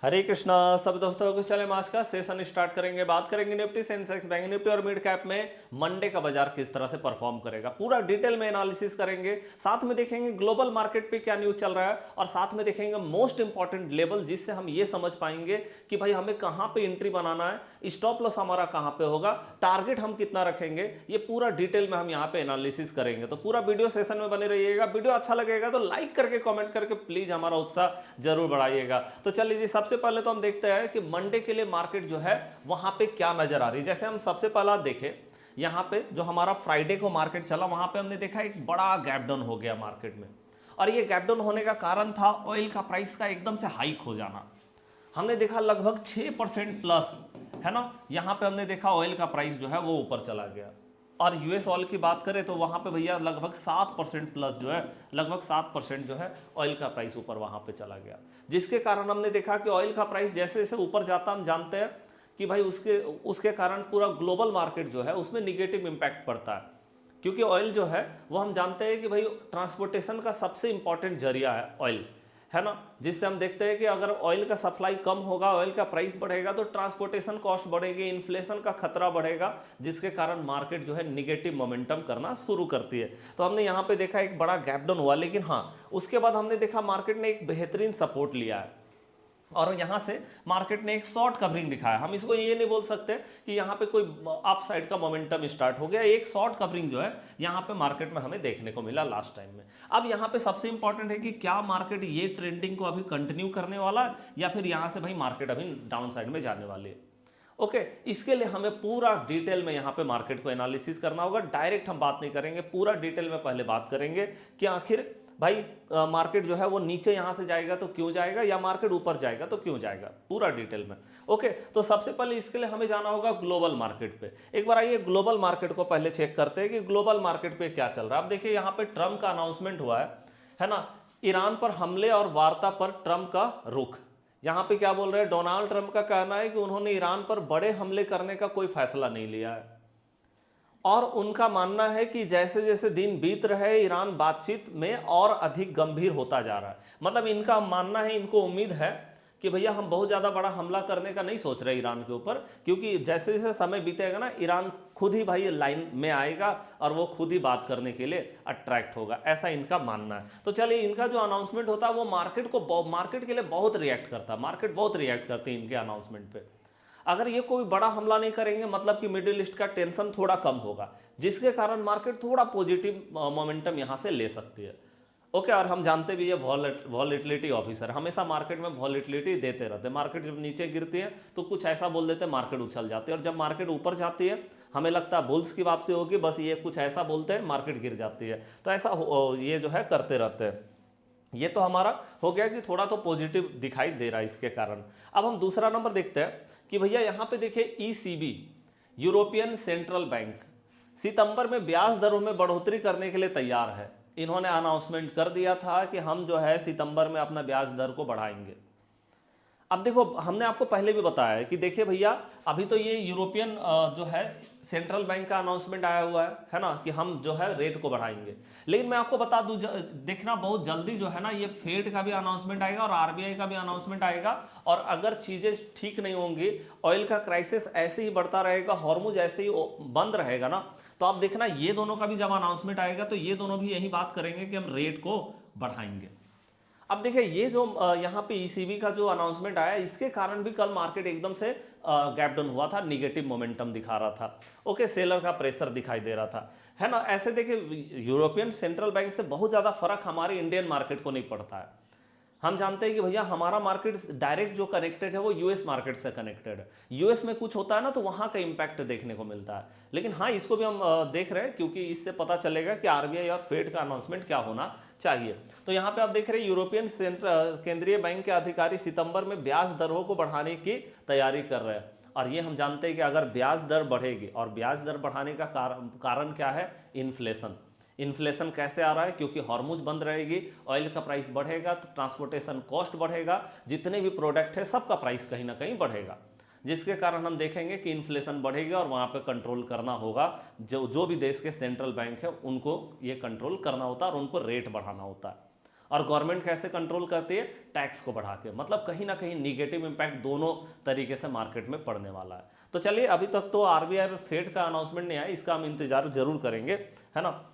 हरे कृष्णा। सब दोस्तों को चले आज का सेशन स्टार्ट करेंगे। बात करेंगे निफ्टी, सेंसेक्स, बैंक निफ्टी और मिड कैप में मंडे का बाजार किस तरह से परफॉर्म करेगा, पूरा डिटेल में एनालिसिस करेंगे। साथ में देखेंगे ग्लोबल मार्केट पे क्या न्यूज चल रहा है और साथ में देखेंगे मोस्ट इंपॉर्टेंट लेवल जिससे हम ये समझ पाएंगे कि भाई हमें कहां पे एंट्री बनाना है, स्टॉप लॉस हमारा कहां पे होगा, टारगेट हम कितना रखेंगे, ये पूरा डिटेल में हम यहाँ पे एनालिसिस करेंगे। तो पूरा वीडियो सेशन में बने रहिएगा। वीडियो अच्छा लगेगा तो लाइक करके कमेंट करके प्लीज हमारा उत्साह जरूर बढ़ाइएगा। तो चलिए जी, सबसे पहले तो हम देखते हैं कि मंडे के लिए मार्केट जो है वहां पे क्या नजर आ रही है। जैसे हम सबसे पहला देखें, यहां पे जो हमारा फ्राइडे को मार्केट चला वहां पे हमने देखा एक बड़ा गैप डाउन हो गया मार्केट में। और ये गैप डाउन होने का कारण था ऑयल का प्राइस का एकदम से हाइक हो जाना। हमने देखा लगभग 6% प्लस, है ना। यहां पे हमने देखा ऑयल का प्राइस जो है वो ऊपर चला गया। और यूएस ऑयल की बात करें तो वहां पे भैया लगभग 7% प्लस जो है, लगभग 7% जो है ऑयल का प्राइस ऊपर वहां पे चला गया। जिसके कारण हमने देखा कि ऑयल का प्राइस जैसे जैसे ऊपर जाता, हम जानते हैं कि भाई उसके उसके कारण पूरा ग्लोबल मार्केट जो है उसमें निगेटिव इंपैक्ट पड़ता है। क्योंकि ऑयल जो है वो हम जानते हैं कि भाई ट्रांसपोर्टेशन का सबसे इंपॉर्टेंट जरिया है ऑयल, है ना। जिससे हम देखते हैं कि अगर ऑयल का सप्लाई कम होगा, ऑयल का प्राइस बढ़ेगा तो ट्रांसपोर्टेशन कॉस्ट बढ़ेगी, इन्फ्लेशन का खतरा बढ़ेगा, जिसके कारण मार्केट जो है निगेटिव मोमेंटम करना शुरू करती है। तो हमने यहाँ पे देखा एक बड़ा गैप डाउन हुआ, लेकिन हाँ उसके बाद हमने देखा मार्केट ने एक बेहतरीन सपोर्ट लिया है और यहां से मार्केट ने एक शॉर्ट कवरिंग दिखाया। हम इसको ये नहीं बोल सकते कि यहां पे कोई अप साइड का मोमेंटम स्टार्ट हो गया। एक शॉर्ट कवरिंग जो है यहां पे मार्केट में हमें देखने को मिला लास्ट टाइम में। अब यहां पे सबसे इंपॉर्टेंट है कि क्या मार्केट ये ट्रेंडिंग को अभी कंटिन्यू करने वाला है या फिर यहां से भाई मार्केट अभी डाउन साइड में जाने वाली है। ओके, इसके लिए हमें पूरा डिटेल में यहां पे मार्केट को एनालिसिस करना होगा। डायरेक्ट हम बात नहीं करेंगे, पूरा डिटेल में पहले बात करेंगे कि आखिर भाई मार्केट जो है वो नीचे यहां से जाएगा तो क्यों जाएगा, या मार्केट ऊपर जाएगा तो क्यों जाएगा, पूरा डिटेल में। ओके, तो सबसे पहले इसके लिए हमें जाना होगा ग्लोबल मार्केट पे। एक बार आइए ग्लोबल मार्केट को पहले चेक करते हैं कि ग्लोबल मार्केट पे क्या चल रहा है। अब देखिए यहां पे ट्रंप का अनाउंसमेंट हुआ है ना। ईरान पर हमले और वार्ता पर ट्रंप का रुख। यहां पे क्या बोल रहे हैं, डोनाल्ड ट्रंप का कहना है कि उन्होंने ईरान पर बड़े हमले करने का कोई फैसला नहीं लिया है और उनका मानना है कि जैसे जैसे दिन बीत रहे ईरान बातचीत में और अधिक गंभीर होता जा रहा है। मतलब इनका मानना है, इनको उम्मीद है कि भैया हम बहुत ज़्यादा बड़ा हमला करने का नहीं सोच रहे ईरान के ऊपर, क्योंकि जैसे जैसे समय बीतेगा ना ईरान खुद ही भाई लाइन में आएगा और वो खुद ही बात करने के लिए अट्रैक्ट होगा, ऐसा इनका मानना है। तो चलिए, इनका जो अनाउंसमेंट होता है वो मार्केट के लिए बहुत रिएक्ट करता है, मार्केट बहुत रिएक्ट करती है इनके अनाउंसमेंट पे। अगर ये कोई बड़ा हमला नहीं करेंगे मतलब कि मिडिल ईस्ट का टेंशन थोड़ा कम होगा, जिसके कारण मार्केट थोड़ा पॉजिटिव मोमेंटम यहां से ले सकती है। ओके, और हम जानते भी ये वॉलेटिलिटी ऑफिसर हमेशा मार्केट में वॉलेटिलिटी देते रहते हैं। मार्केट जब नीचे गिरती है तो कुछ ऐसा बोल देते हैं, मार्केट उछल जाती है, और जब मार्केट ऊपर जाती है हमें लगता है बुल्स की वापसी होगी, बस ये कुछ ऐसा बोलते हैं मार्केट गिर जाती है। तो ऐसा ये जो है करते रहते हैं। ये तो हमारा हो गया कि थोड़ा तो पॉजिटिव दिखाई दे रहा है इसके कारण। अब हम दूसरा नंबर देखते हैं कि भैया यहां पे देखिए ईसीबी, यूरोपियन सेंट्रल बैंक, सितंबर में ब्याज दरों में बढ़ोतरी करने के लिए तैयार है। इन्होंने अनाउंसमेंट कर दिया था कि हम जो है सितंबर में अपना ब्याज दर को बढ़ाएंगे। अब देखो, हमने आपको पहले भी बताया है कि देखिए भैया अभी तो ये यूरोपियन जो है सेंट्रल बैंक का अनाउंसमेंट आया हुआ है ना, कि हम जो है रेट को बढ़ाएंगे। लेकिन मैं आपको बता दूं, देखना बहुत जल्दी जो है ना ये फेड का भी अनाउंसमेंट आएगा और आरबीआई का भी अनाउंसमेंट आएगा। और अगर चीजें ठीक नहीं होंगी, ऑयल का क्राइसिस ऐसे ही बढ़ता रहेगा, हॉर्मुज ऐसे ही बंद रहेगा ना, तो आप देखना ये दोनों का भी जब अनाउंसमेंट आएगा तो ये दोनों भी यही बात करेंगे कि हम रेट को बढ़ाएंगे। अब देखिए ये जो यहाँ पे ईसीबी का जो अनाउंसमेंट आया, इसके कारण भी कल मार्केट एकदम से गैप डाउन हुआ था, निगेटिव मोमेंटम दिखा रहा था। ओके, सेलर का प्रेशर दिखाई दे रहा था, है ना। ऐसे देखिए यूरोपियन सेंट्रल बैंक से बहुत ज्यादा फर्क हमारे इंडियन मार्केट को नहीं पड़ता है। हम जानते हैं कि भैया हमारा मार्केट डायरेक्ट जो कनेक्टेड है वो यूएस मार्केट से कनेक्टेड है। यूएस में कुछ होता है ना तो वहां का इंपैक्ट देखने को मिलता है। लेकिन हाँ, इसको भी हम देख रहे हैं क्योंकि इससे पता चलेगा कि आरबीआई और फेड का अनाउंसमेंट क्या होना चाहिए। तो यहाँ पे आप देख रहे हैं यूरोपियन केंद्रीय बैंक के अधिकारी सितंबर में ब्याज दरों को बढ़ाने की तैयारी कर रहे हैं। और ये हम जानते हैं कि अगर ब्याज दर बढ़ेगी, और ब्याज दर बढ़ाने का कारण क्या है, इन्फ्लेशन। इन्फ्लेशन कैसे आ रहा है, क्योंकि हॉर्मुज बंद रहेगी, ऑयल का प्राइस बढ़ेगा तो ट्रांसपोर्टेशन कॉस्ट बढ़ेगा, जितने भी प्रोडक्ट है सबका प्राइस कहीं ना कहीं बढ़ेगा, जिसके कारण हम देखेंगे कि इन्फ्लेशन बढ़ेगी और वहां पे कंट्रोल करना होगा। जो भी देश के सेंट्रल बैंक है उनको ये कंट्रोल करना होता है और उनको रेट बढ़ाना होता है। और गवर्नमेंट कैसे कंट्रोल करती है, टैक्स को बढ़ा के। मतलब कहीं ना कहीं निगेटिव इंपैक्ट दोनों तरीके से मार्केट में पड़ने वाला है। तो चलिए, अभी तक तो आरबीआई और फेड का अनाउंसमेंट नहीं आया, इसका हम इंतजार जरूर करेंगे, है ना।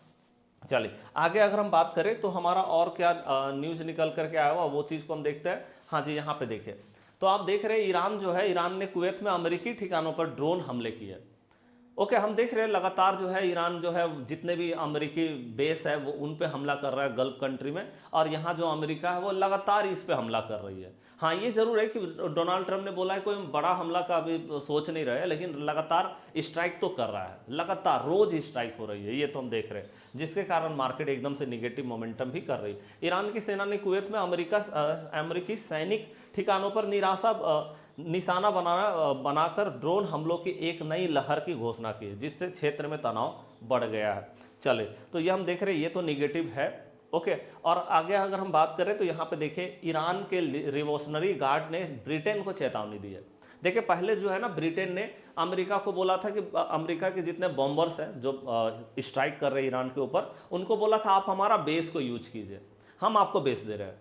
चलिए आगे अगर हम बात करें तो हमारा और क्या न्यूज निकल करके आया हुआ वो चीज़ को हम देखते हैं। हाँ जी, यहाँ पे देखिए, तो आप देख रहे हैं ईरान जो है, ईरान ने कुवैत में अमेरिकी ठिकानों पर ड्रोन हमले किए। ओके, हम देख रहे हैं लगातार जो है ईरान जो है जितने भी अमेरिकी बेस है वो उन पे हमला कर रहा है गल्फ कंट्री में, और यहाँ जो अमेरिका है वो लगातार इस पे हमला कर रही है। हाँ, ये जरूर है कि डोनाल्ड ट्रंप ने बोला है कोई बड़ा हमला का अभी सोच नहीं रहे, लेकिन लगातार स्ट्राइक तो कर रहा है, लगातार रोज स्ट्राइक हो रही है, ये तो हम देख रहे हैं, जिसके कारण मार्केट एकदम से निगेटिव मोमेंटम भी कर रही है। ईरान की सेना ने कुवैत में अमेरिकी सैनिक ठिकानों पर निशाना बनाकर ड्रोन हमलों की एक नई लहर की घोषणा की है, जिससे क्षेत्र में तनाव बढ़ गया है। चले, तो ये हम देख रहे हैं, ये तो निगेटिव है। ओके, और आगे अगर हम बात करें तो यहाँ पे देखिए, ईरान के रिवोल्यूशनरी गार्ड ने ब्रिटेन को चेतावनी दी है। देखिए पहले जो है ना, ब्रिटेन ने अमेरिका को बोला था कि अमेरिका के जितने बॉम्बर्स हैं जो स्ट्राइक कर रहे हैं ईरान के ऊपर, उनको बोला था आप हमारा बेस को यूज कीजिए, हम आपको बेस दे रहे हैं,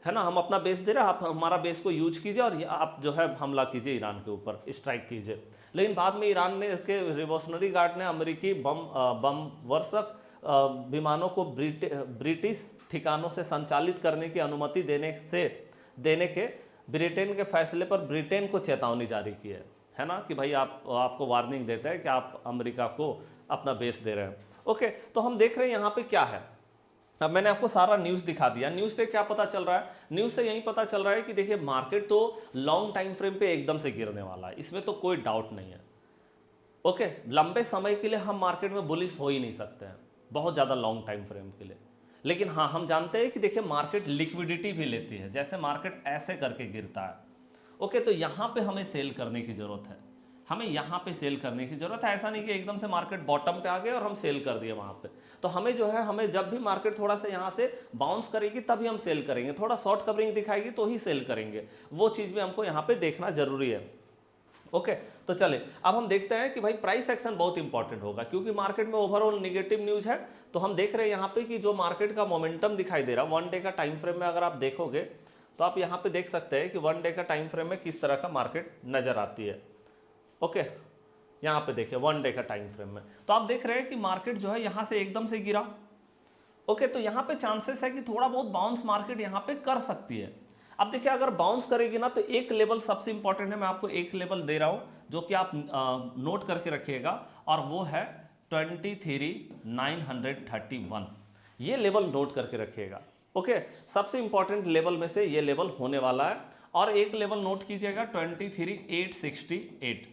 है ना, हम अपना बेस दे रहे हैं, आप हमारा बेस को यूज कीजिए और आप जो है हमला कीजिए ईरान के ऊपर, स्ट्राइक कीजिए। लेकिन बाद में ईरान ने के रिवोल्यूशनरी गार्ड ने अमेरिकी बम वर्षक विमानों को ब्रिटिश ठिकानों से संचालित करने की अनुमति देने के ब्रिटेन के फैसले पर ब्रिटेन को चेतावनी जारी की है ना, कि भाई आपको वार्निंग देता है कि आप अमेरिका को अपना बेस दे रहे हैं। ओके, तो हम देख रहे हैं यहाँ पे क्या है। अब मैंने आपको सारा न्यूज़ दिखा दिया। न्यूज़ से क्या पता चल रहा है? न्यूज़ से यही पता चल रहा है कि देखिए मार्केट तो लॉन्ग टाइम फ्रेम पे एकदम से गिरने वाला है, इसमें तो कोई डाउट नहीं है। ओके, लंबे समय के लिए हम मार्केट में बुलिश हो ही नहीं सकते हैं, बहुत ज़्यादा लॉन्ग टाइम फ्रेम के लिए। लेकिन हाँ, हम जानते हैं कि देखिए मार्केट लिक्विडिटी भी लेती है, जैसे मार्केट ऐसे करके गिरता है। ओके, तो यहाँ पे हमें सेल करने की ज़रूरत है, हमें यहाँ पे सेल करने की जरूरत है। ऐसा नहीं कि एकदम से मार्केट बॉटम पे आ गए और हम सेल कर दिए वहाँ पे। तो हमें जो है, हमें जब भी मार्केट थोड़ा सा यहाँ से बाउंस करेगी तभी हम सेल करेंगे, थोड़ा शॉर्ट कवरिंग दिखाएगी तो ही सेल करेंगे, वो चीज़ भी हमको यहाँ पे देखना जरूरी है। ओके, तो चले अब हम देखते हैं कि भाई प्राइस एक्शन बहुत इंपॉर्टेंट होगा, क्योंकि मार्केट में ओवरऑल निगेटिव न्यूज है। तो हम देख रहे हैं यहाँ पे कि जो मार्केट का मोमेंटम दिखाई दे रहा है 1 डे का टाइम फ्रेम में, अगर आप देखोगे तो आप यहाँ पे देख सकते हैं कि 1 डे का टाइम फ्रेम में किस तरह का मार्केट नजर आती है। ओके, यहाँ पे देखिए 1 डे का टाइम फ्रेम में, तो आप देख रहे हैं कि मार्केट जो है यहाँ से एकदम से गिरा। ओके, तो यहाँ पे चांसेस है कि थोड़ा बहुत बाउंस मार्केट यहाँ पे कर सकती है। अब देखिए अगर बाउंस करेगी ना तो एक लेवल सबसे इंपॉर्टेंट है, मैं आपको एक लेवल दे रहा हूँ जो कि आप नोट करके रखिएगा, और वो है 23,931। ये लेवल नोट करके रखिएगा। ओके, सबसे इंपॉर्टेंट लेवल में से ये लेवल होने वाला है। और एक लेवल नोट कीजिएगा 23,868,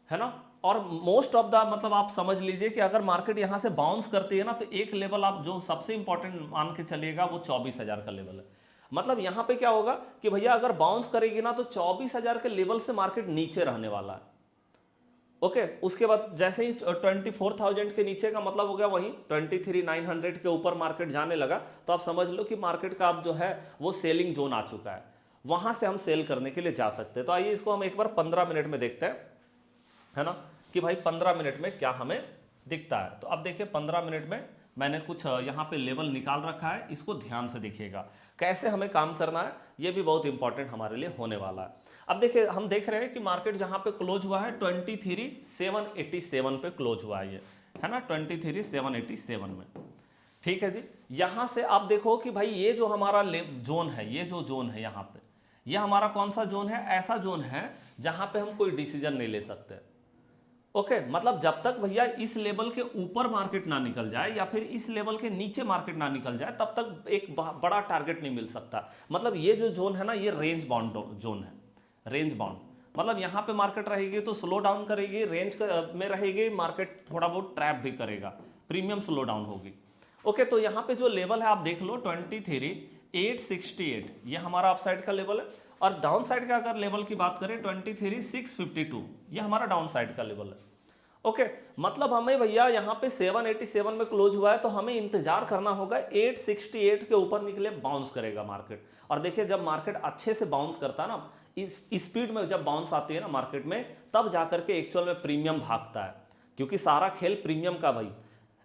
है ना। और मोस्ट ऑफ द, मतलब आप समझ लीजिए कि अगर मार्केट यहां से बाउंस करती है ना तो एक लेवल आप जो सबसे इंपॉर्टेंट मान के चलिएगा वो 24,000 का लेवल है। मतलब यहां पे क्या होगा कि भैया अगर बाउंस करेगी ना तो 24,000 के लेवल से मार्केट नीचे रहने वाला है। ओके, उसके बाद जैसे ही 24,000 के नीचे का मतलब हो गया वही 23,900 के ऊपर मार्केट जाने लगा, तो आप समझ लो कि मार्केट का अब जो है वो सेलिंग जोन आ चुका है, वहां से हम सेल करने के लिए जा सकते हैं। तो आइए इसको हम एक बार 15 मिनट में देखते हैं, है ना, कि भाई 15 मिनट में क्या हमें दिखता है। तो अब देखिए 15 मिनट में मैंने कुछ यहाँ पे लेवल निकाल रखा है, इसको ध्यान से देखिएगा कैसे हमें काम करना है, ये भी बहुत इंपॉर्टेंट हमारे लिए होने वाला है। अब देखिए हम देख रहे हैं कि मार्केट जहाँ पे क्लोज हुआ है 23,787 पे क्लोज हुआ है, ये है ना, 23,787 में। ठीक है जी, यहाँ से आप देखो कि भाई ये जो हमारा जोन है, ये जो जोन है यहाँ पे, ये हमारा कौन सा जोन है? ऐसा जोन है जहाँ पे हम कोई डिसीजन नहीं ले सकते। ओके, मतलब जब तक भैया इस लेवल के ऊपर मार्केट ना निकल जाए या फिर इस लेवल के नीचे मार्केट ना निकल जाए तब तक एक बड़ा टारगेट नहीं मिल सकता। मतलब ये जो जोन है ना, ये रेंज बाउंड जोन है, रेंज बाउंड। मतलब यहाँ पे मार्केट रहेगी तो स्लो डाउन करेगी, रेंज में रहेगी मार्केट थोड़ा बहुत ट्रैप भी करेगा, प्रीमियम स्लो डाउन होगी। ओके, तो यहाँ पे जो लेवल है आप देख लो 23,868, ये हमारा अपसाइड का लेवल है। और डाउन साइड का अगर लेवल की बात करें 23,652, ये हमारा डाउन साइड का लेवल है। ओके, मतलब हमें भैया यहाँ पे 787 में क्लोज हुआ है, तो हमें इंतजार करना होगा 868 के ऊपर निकले, बाउंस करेगा मार्केट। और देखिए जब मार्केट अच्छे से बाउंस करता है ना, इस स्पीड में जब बाउंस आती है ना मार्केट में, तब जाकर के एक्चुअल में प्रीमियम भागता है, क्योंकि सारा खेल प्रीमियम का भाई।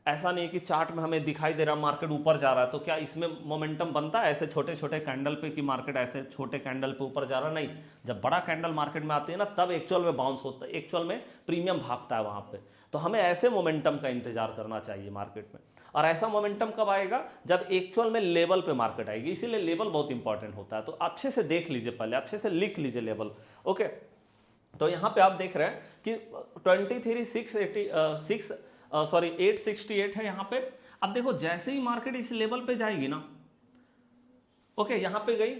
ऐसा नहीं है कि चार्ट में हमें दिखाई दे रहा मार्केट ऊपर जा रहा है तो क्या इसमें मोमेंटम बनता है ऐसे छोटे छोटे कैंडल पे कि मार्केट ऐसे छोटे कैंडल पे ऊपर जा रहा? नहीं, जब बड़ा कैंडल मार्केट में आती है ना तब एक्चुअल में बाउंस होता है, एक्चुअल में प्रीमियम भागता है वहां पे। तो हमें ऐसे मोमेंटम का इंतजार करना चाहिए मार्केट में। और ऐसा मोमेंटम कब आएगा? जब एक्चुअल में लेवल पे मार्केट आएगी, इसीलिए लेवल बहुत इंपॉर्टेंट होता है। तो अच्छे से देख लीजिए, पहले अच्छे से लिख लीजिए लेवल। ओके, तो यहाँ पे आप देख रहे हैं कि 868 है यहाँ पे। अब देखो जैसे ही मार्केट इस लेवल पे जाएगी ना, ओके यहाँ पे गई,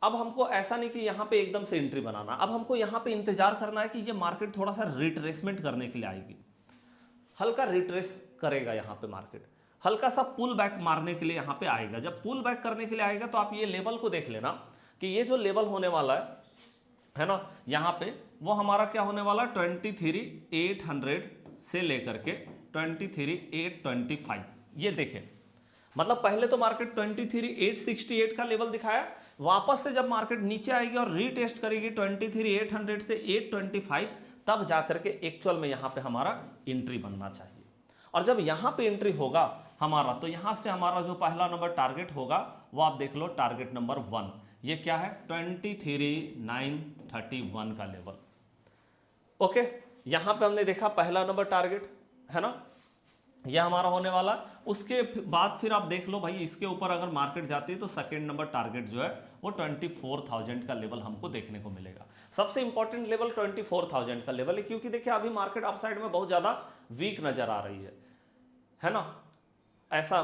अब हमको ऐसा नहीं कि यहाँ पे एकदम से एंट्री बनाना, अब हमको यहाँ पे इंतजार करना है कि ये मार्केट थोड़ा सा रिट्रेसमेंट करने के लिए आएगी, हल्का रिट्रेस करेगा यहाँ पे मार्केट, हल्का सा पुल बैक मारने के लिए यहाँ पे आएगा। जब पुल बैक करने के लिए आएगा तो आप ये लेवल को देख लेना कि ये जो लेवल होने वाला है ना, यहाँ पे वो हमारा क्या होने वाला है 23,800 से लेकर के 23,825। ये देखें, मतलब पहले तो मार्केट 23,868 का लेवल दिखाया, वापस से जब मार्केट नीचे आएगी और रीटेस्ट करेगी 23,800 से 825, तब जाकर के एक्चुअल में यहाँ पे हमारा एंट्री बनना चाहिए। और जब यहाँ पे एंट्री होगा हमारा, तो यहाँ से हमारा जो पहला नंबर टारगेट होगा वो आप देख लो, टारगेट नंबर 1। ये क्या है? 23,931 का लेवल। ओके, यहां पे हमने देखा पहला नंबर टारगेट है ना, यह हमारा होने वाला। उसके बाद फिर आप देख लो भाई, इसके ऊपर अगर मार्केट जाती है तो सेकंड नंबर टारगेट जो है वो 24,000 का लेवल हमको देखने को मिलेगा। सबसे इंपॉर्टेंट लेवल 24,000 का लेवल है, क्योंकि देखिए अभी मार्केट अपसाइड में बहुत ज्यादा वीक नजर आ रही है ना। ऐसा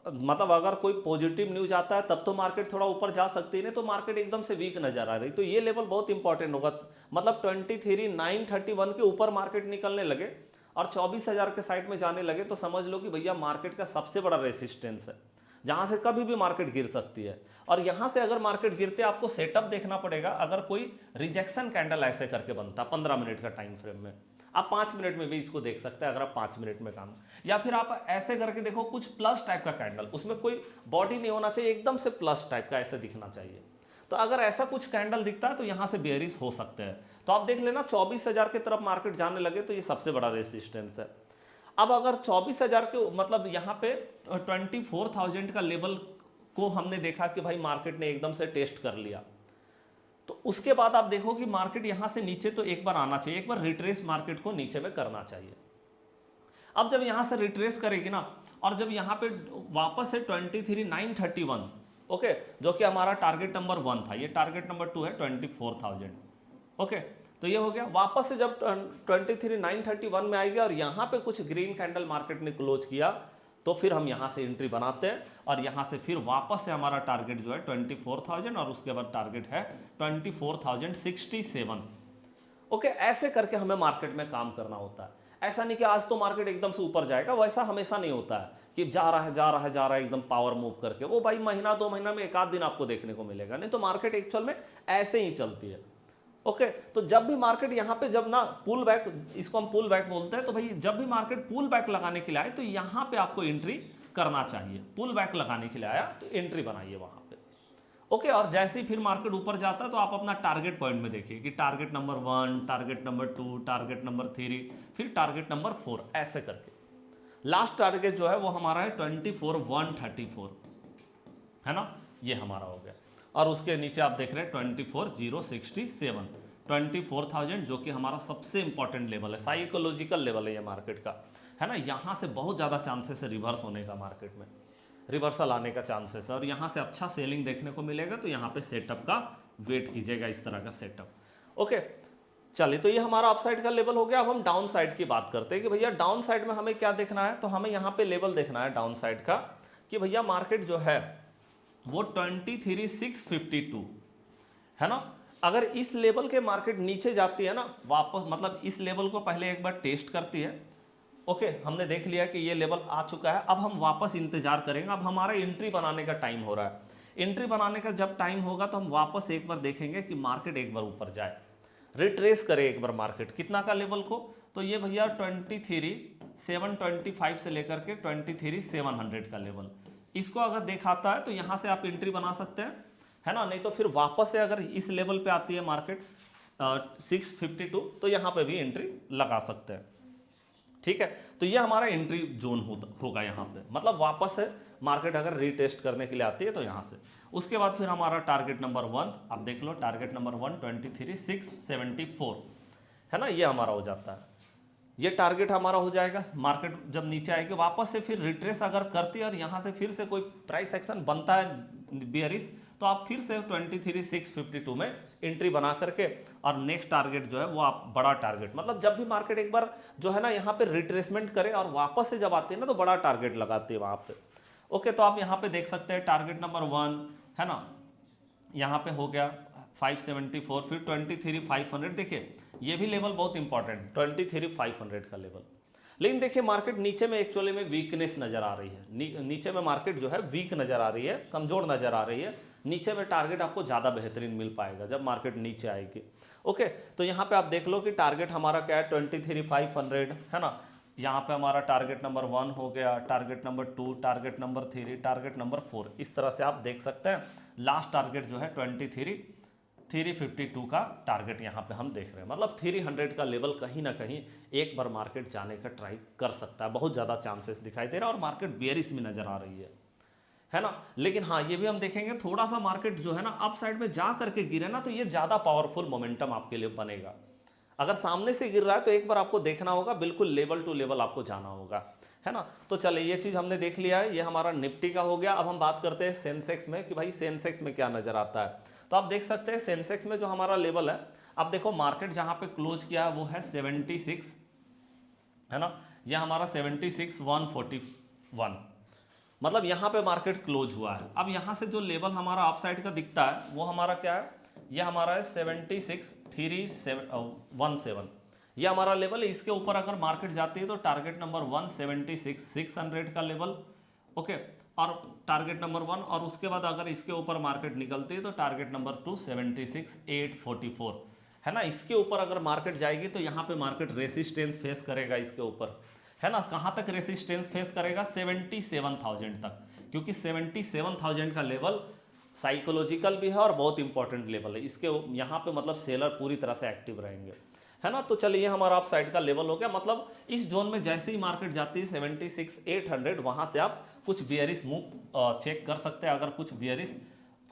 मतलब अगर कोई पॉजिटिव न्यूज आता है तब तो मार्केट थोड़ा ऊपर जा सकती है, नहीं तो मार्केट एकदम से वीक नजर आ रही। तो ये लेवल बहुत इंपॉर्टेंट होगा, मतलब 23,931 के ऊपर मार्केट निकलने लगे और 24,000 के साइड में जाने लगे तो समझ लो कि भैया मार्केट का सबसे बड़ा रेसिस्टेंस है, जहां से कभी भी मार्केट गिर सकती है। और यहां से अगर मार्केट गिरते आपको सेटअप देखना पड़ेगा। अगर कोई रिजेक्शन कैंडल ऐसे करके बनता 15 मिनट का टाइम फ्रेम में, आप 5 मिनट में भी इसको देख सकते हैं अगर आप 5 मिनट में काम, या फिर आप ऐसे करके देखो कुछ प्लस टाइप का कैंडल, उसमें कोई बॉडी नहीं होना चाहिए, एकदम से प्लस टाइप का ऐसे दिखना चाहिए। तो अगर ऐसा कुछ कैंडल दिखता है तो यहां से बेयरिश हो सकते हैं। तो आप देख लेना 24,000 की तरफ मार्केट जाने लगे तो ये सबसे बड़ा रेसिस्टेंस है। अब अगर 24,000 के मतलब यहाँ पे 24,000 का लेवल को हमने देखा कि भाई मार्केट ने एकदम से टेस्ट कर लिया, तो उसके बाद आप देखो कि मार्केट यहां से नीचे तो एक बार आना चाहिए, एक बार रिट्रेस मार्केट को नीचे में करना चाहिए। अब जब यहां से रिट्रेस करेगी ना, और जब यहां पे वापस से 23,931, ओके, जो कि हमारा टारगेट नंबर 1 था, ये टारगेट नंबर 2 है 24,000। ओके, तो ये हो गया। वापस से जब 23,931 में आएगी और यहां पे कुछ ग्रीन कैंडल मार्केट ने क्लोज किया तो फिर हम यहां से एंट्री बनाते हैं और यहां से फिर वापस से हमारा टारगेट जो है 24,000 और उसके बाद टारगेट है 24,067। ओके, ऐसे करके हमें मार्केट में काम करना होता है। ऐसा नहीं कि आज तो मार्केट एकदम से ऊपर जाएगा, वैसा हमेशा नहीं होता है कि जा रहा है एकदम पावर मूव करके। वो भाई महीना 2 महीना में एक आध दिन आपको देखने को मिलेगा, नहीं तो मार्केट एक्चुअल में ऐसे ही चलती है। ओके, तो जब भी मार्केट यहाँ पे जब ना पुल बैक, इसको हम पुल बैक बोलते हैं, तो भाई जब भी मार्केट पुल बैक लगाने के लिए आए तो यहाँ पे आपको एंट्री करना चाहिए। पुल बैक लगाने के लिए आया तो एंट्री बनाइए वहां पे। ओके, और जैसे ही फिर मार्केट ऊपर जाता है तो आप अपना टारगेट पॉइंट में देखिए कि target number 1, target number 2, target number 3, फिर टारगेट नंबर 4, ऐसे करके लास्ट टारगेट जो है वो हमारा है 24,134, है ना, ये हमारा हो गया। और उसके नीचे आप देख रहे हैं 24,067, 24,000, जो कि हमारा सबसे इंपॉर्टेंट लेवल है, साइकोलॉजिकल लेवल है ये मार्केट का, है ना। यहाँ से बहुत ज़्यादा चांसेस है रिवर्स होने का, मार्केट में रिवर्सल आने का चांसेस है और यहाँ से अच्छा सेलिंग देखने को मिलेगा। तो यहाँ पे सेटअप का वेट कीजिएगा, इस तरह का सेटअप। ओके, चलिए, तो ये हमारा अपसाइड का लेवल हो गया। अब हम डाउन साइड की बात करते हैं कि भैया डाउन साइड में हमें क्या देखना है। तो हमें यहाँ पे लेवल देखना है डाउन साइड का कि भैया मार्केट जो है वो 23,652 है ना। अगर इस लेवल के मार्केट नीचे जाती है ना वापस, मतलब इस लेवल को पहले एक बार टेस्ट करती है। ओके, हमने देख लिया कि ये लेवल आ चुका है, अब हम वापस इंतजार करेंगे। अब हमारा एंट्री बनाने का टाइम हो रहा है। एंट्री बनाने का जब टाइम होगा तो हम वापस एक बार देखेंगे कि मार्केट एक बार ऊपर जाए, रिट्रेस करे एक बार मार्केट कितना का लेवल को। तो ये भैया 23,725 से लेकर के 23,700 का लेवल, इसको अगर दिखाता है तो यहां से आप एंट्री बना सकते हैं, है ना। नहीं तो फिर वापस से अगर इस लेवल पे आती है मार्केट 652 तो यहां पे भी एंट्री लगा सकते हैं, ठीक है, तो ये हमारा एंट्री जोन होगा यहाँ पे, मतलब वापस से मार्केट अगर रीटेस्ट करने के लिए आती है तो यहाँ से। उसके बाद फिर हमारा टारगेट नंबर 1, आप देख लो टारगेट नंबर 1 23,674 है ना, ये हमारा हो जाता है, ये टारगेट हमारा हो जाएगा। मार्केट जब नीचे आएगी वापस से फिर रिट्रेस अगर करती है और यहाँ से फिर से कोई प्राइस एक्शन बनता है बियरिश, तो आप फिर से 23,652 में एंट्री बना करके और नेक्स्ट टारगेट जो है वो आप बड़ा टारगेट, मतलब जब भी मार्केट एक बार जो है ना यहाँ पे रिट्रेसमेंट करे और वापस से जब आती है ना तो बड़ा टारगेट लगाती है वहाँ पे। ओके, तो आप यहाँ पे देख सकते हैं टारगेट नंबर 1 है ना, यहाँ पे हो गया 574, फिर 23,500, देखिए ये भी लेवल बहुत इंपॉर्टेंट 23,500 का लेवल। लेकिन देखिए मार्केट नीचे में एक्चुअली में वीकनेस नजर आ रही है, नीचे में मार्केट जो है वीक नजर आ रही है, कमजोर नजर आ रही है। नीचे में टारगेट आपको ज़्यादा बेहतरीन मिल पाएगा जब मार्केट नीचे आएगी। ओके, तो यहाँ पे आप देख लो कि टारगेट हमारा क्या है 23,500 है ना, यहाँ पे हमारा टारगेट नंबर 1 हो गया, target number 2, target number 3, target number 4, इस तरह से आप देख सकते हैं। लास्ट टारगेट जो है 23,352 का टारगेट यहाँ पे हम देख रहे हैं, मतलब 300 का लेवल कहीं ना कहीं एक बार मार्केट जाने का ट्राई कर सकता है, बहुत ज़्यादा चांसेस दिखाई दे रहा है और मार्केट बेयरिश में नजर आ रही है ना। लेकिन हाँ ये भी हम देखेंगे थोड़ा सा मार्केट जो है ना अप साइड में जा करके गिरे ना तो ये ज़्यादा पावरफुल मोमेंटम आपके लिए बनेगा। अगर सामने से गिर रहा है तो एक बार आपको देखना होगा, बिल्कुल लेवल टू लेवल आपको जाना होगा, है ना। तो चलिए ये चीज़ हमने देख लिया है, ये हमारा निफ्टी का हो गया। अब हम बात करते हैं सेंसेक्स में कि भाई सेंसेक्स में क्या नजर आता है। तो आप देख सकते हैं सेंसेक्स में जो हमारा लेवल है, अब देखो मार्केट जहां पे क्लोज किया वो है 76 है ना, यह हमारा 76,141, मतलब यहां पे मार्केट क्लोज हुआ है। अब यहां से जो लेवल हमारा अप साइड का दिखता है वो हमारा क्या है, यह हमारा है 76,317, यह हमारा लेवल है। इसके ऊपर अगर मार्केट जाती है तो टारगेट नंबर 1 76,600 का लेवल, ओके, और टारगेट नंबर 1, और उसके बाद अगर इसके ऊपर मार्केट निकलती है तो टारगेट नंबर 2 76,844 है ना। इसके ऊपर अगर मार्केट जाएगी तो यहाँ पे मार्केट रेसिस्टेंस फेस करेगा इसके ऊपर, है ना। कहाँ तक रेसिस्टेंस फेस करेगा, 77,000 तक, क्योंकि 77,000 का लेवल साइकोलॉजिकल भी है और बहुत इंपॉर्टेंट लेवल है। इसके यहाँ पे मतलब सेलर पूरी तरह से एक्टिव रहेंगे, है ना। तो चलिए हमारा अप साइड का लेवल हो गया, मतलब इस जोन में जैसे ही मार्केट जाती है 76,800, वहां से आप कुछ बियरिश मूव चेक कर सकते हैं। अगर कुछ बियरिश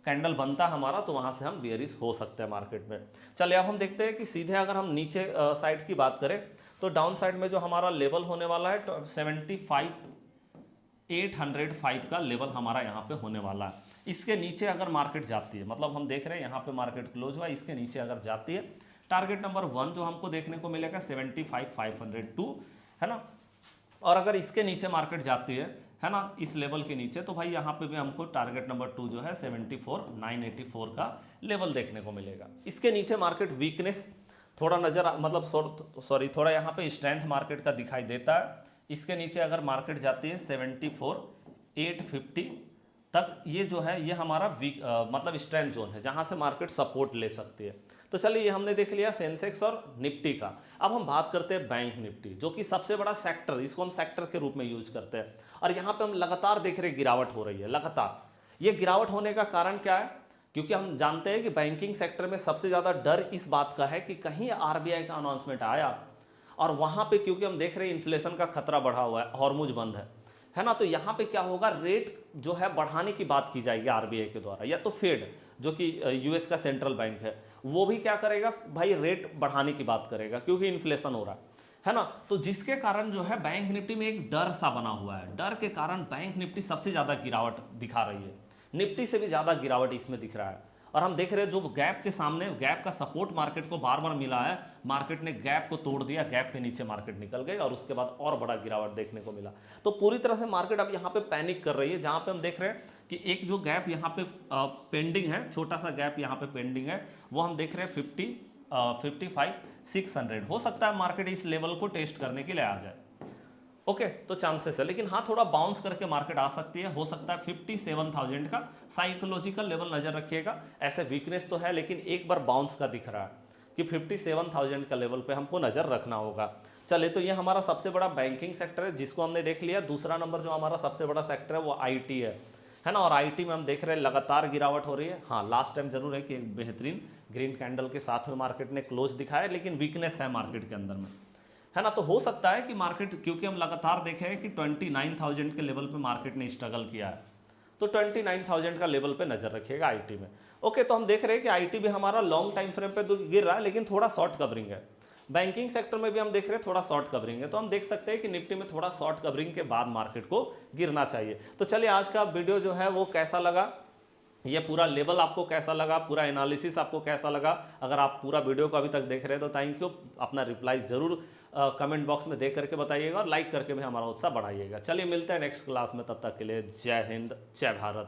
कैंडल बनता है हमारा तो वहां से हम बियरिश हो सकते हैं मार्केट में। चलिए अब हम देखते हैं कि सीधे अगर हम नीचे साइड की बात करें तो डाउन साइड में जो हमारा लेवल होने वाला है 75,805 का लेवल हमारा यहाँ पे होने वाला है। इसके नीचे अगर मार्केट जाती है, मतलब हम देख रहे हैं यहाँ पे मार्केट क्लोज हुआ, इसके नीचे अगर जाती है टारगेट नंबर 1 जो हमको देखने को मिलेगा 75,502 है ना। और अगर इसके नीचे मार्केट जाती है ना, इस लेवल के नीचे, तो भाई यहाँ पे भी हमको टारगेट नंबर 2 जो है 74,984 का लेवल देखने को मिलेगा। इसके नीचे मार्केट वीकनेस थोड़ा नजर मतलब थोड़ा यहाँ पे स्ट्रेंथ मार्केट का दिखाई देता है। इसके नीचे अगर मार्केट जाती है 74,850 तक, ये जो है ये हमारा मतलब स्ट्रेंथ जोन है जहाँ से मार्केट सपोर्ट ले सकती है। तो चलिए ये हमने देख लिया सेंसेक्स और निफ्टी का। अब हम बात करते हैं बैंक निफ्टी, जो कि सबसे बड़ा सेक्टर, इसको हम सेक्टर के रूप में यूज करते हैं। और यहाँ पे हम लगातार देख रहे हैं गिरावट हो रही है लगातार। ये गिरावट होने का कारण क्या है, क्योंकि हम जानते हैं कि बैंकिंग सेक्टर में सबसे ज़्यादा डर इस बात का है कि कहीं आरबीआई का अनाउंसमेंट आया और वहाँ पे, क्योंकि हम देख रहे हैं इन्फ्लेशन का खतरा बढ़ा हुआ है, हॉर्मुज बंद है ना, तो यहाँ पे क्या होगा, रेट जो है बढ़ाने की बात की जाएगी आरबीआई के द्वारा, या तो फेड जो कि यूएस का सेंट्रल बैंक है वो भी क्या करेगा भाई, रेट बढ़ाने की बात करेगा क्योंकि इन्फ्लेशन हो रहा है ना। तो जिसके कारण जो है बैंक निफ्टी में एक डर सा बना हुआ है, डर के कारण बैंक निफ्टी सबसे ज़्यादा गिरावट दिखा रही है, निफ्टी से भी ज़्यादा गिरावट इसमें दिख रहा है। और हम देख रहे हैं जो गैप के सामने, गैप का सपोर्ट मार्केट को बार बार मिला है, मार्केट ने गैप को तोड़ दिया, गैप के नीचे मार्केट निकल गई और उसके बाद और बड़ा गिरावट देखने को मिला। तो पूरी तरह से मार्केट अब यहाँ पे पैनिक कर रही है, जहाँ पे हम देख रहे हैं कि एक जो गैप यहाँ पे पेंडिंग है, छोटा सा गैप यहाँ पे पेंडिंग है, वो हम देख रहे हैं 55,600। हो सकता है मार्केट इस लेवल को टेस्ट करने के लिए आ जाए, ओके, तो चांसेस है। लेकिन हाँ थोड़ा बाउंस करके मार्केट आ सकती है, हो सकता है 57,000 का साइकोलॉजिकल लेवल नजर रखिएगा। ऐसे वीकनेस तो है लेकिन एक बार बाउंस का दिख रहा है कि 57,000 का लेवल पे हमको नजर रखना होगा। चले, तो ये हमारा सबसे बड़ा बैंकिंग सेक्टर है जिसको हमने देख लिया। दूसरा नंबर जो हमारा सबसे बड़ा सेक्टर है वो आईटी है ना, और आईटी में हम देख रहे हैं लगातार गिरावट हो रही है। हाँ लास्ट टाइम जरूर है कि एक बेहतरीन ग्रीन कैंडल के साथ में मार्केट ने क्लोज दिखाया, लेकिन वीकनेस है मार्केट के अंदर में, है ना। तो हो सकता है कि मार्केट, क्योंकि हम लगातार देखे हैं कि 29,000 के लेवल पे मार्केट ने स्ट्रगल किया है, तो 29,000 का लेवल पे नजर रखिएगा आईटी में। ओके, तो हम देख रहे हैं कि आईटी भी हमारा लॉन्ग टाइम फ्रेम पे तो गिर रहा है, लेकिन थोड़ा शॉर्ट कवरिंग है। बैंकिंग सेक्टर में भी हम देख रहे हैं थोड़ा शॉर्ट कवरिंग है, तो हम देख सकते हैं कि निफ्टी में थोड़ा शॉर्ट कवरिंग के बाद मार्केट को गिरना चाहिए। तो चलिए, आज का वीडियो जो है वो कैसा लगा, ये पूरा लेवल आपको कैसा लगा, पूरा एनालिसिस आपको कैसा लगा। अगर आप पूरा वीडियो को अभी तक देख रहे हैं तो थैंक यू। अपना रिप्लाई जरूर कमेंट बॉक्स में दे करके बताइएगा और लाइक करके भी हमारा उत्साह बढ़ाइएगा। चलिए मिलते हैं नेक्स्ट क्लास में, तब तक के लिए जय हिंद, जय भारत।